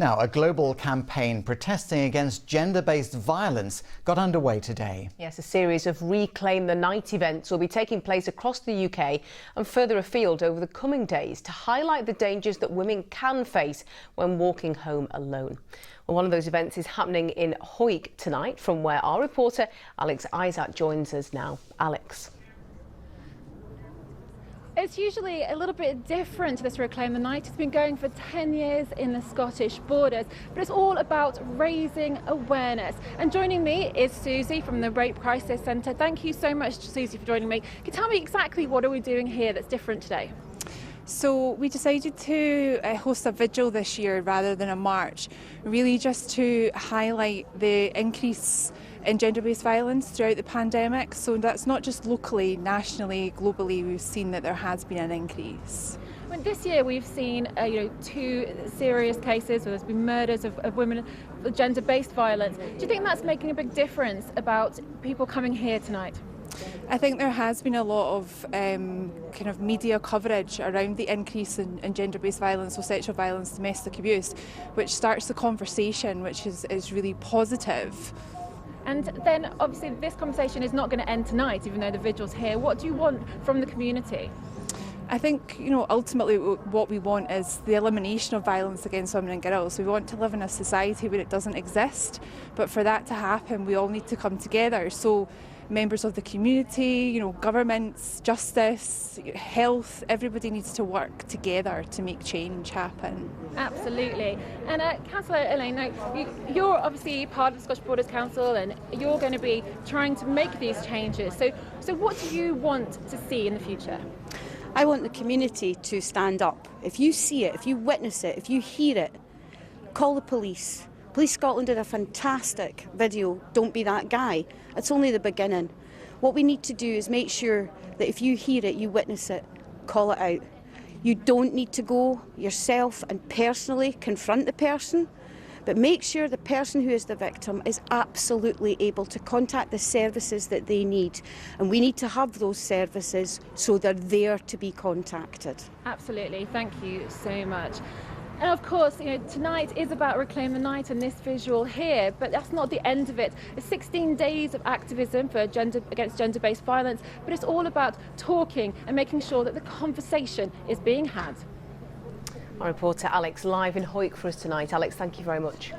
Now, a global campaign protesting against gender-based violence got underway today. Yes, a series of Reclaim the Night events will be taking place across the UK and further afield over the coming days to highlight the dangers that women can face when walking home alone. Well, one of those events is happening in Hawick tonight, from where our reporter Alex Iszatt joins us now. Alex. It's usually a little bit different to this Reclaim the Night. It's been going for 10 years in the Scottish borders, but it's all about raising awareness. And joining me is Susie from the Rape Crisis Centre. Thank you so much, Susie, for joining me. Can you tell me exactly what are we doing here that's different today? So we decided to host a vigil this year rather than a march, really just to highlight the increase in gender-based violence throughout the pandemic. So that's not just locally, nationally, globally, we've seen that there has been an increase. Well, this year we've seen two serious cases where there's been murders of women, gender-based violence. Do you think that's making a big difference about people coming here tonight? I think there has been a lot of kind of media coverage around the increase in gender-based violence, or sexual violence, domestic abuse, which starts the conversation, which is really positive. And then obviously this conversation is not going to end tonight, even though the vigil's here. What do you want from the community? I think, ultimately what we want is the elimination of violence against women and girls. We want to live in a society where it doesn't exist, but for that to happen, we all need to come together. So members of the community, governments, justice, health, everybody needs to work together to make change happen. Absolutely. And Councillor Elaine, you're obviously part of the Scottish Borders Council and you're going to be trying to make these changes. So what do you want to see in the future? I want the community to stand up. If you see it, if you witness it, if you hear it, call the police. Police Scotland did a fantastic video, Don't Be That Guy. It's only the beginning. What we need to do is make sure that if you hear it, you witness it, call it out. You don't need to go yourself and personally confront the person, but make sure the person who is the victim is absolutely able to contact the services that they need. And we need to have those services so they're there to be contacted. Absolutely, thank you so much. And of course, tonight is about Reclaim the Night and this visual here, but that's not the end of it. It's 16 days of activism against gender-based violence, but it's all about talking and making sure that the conversation is being had. Our reporter Alex live in Hawick for us tonight. Alex, thank you very much.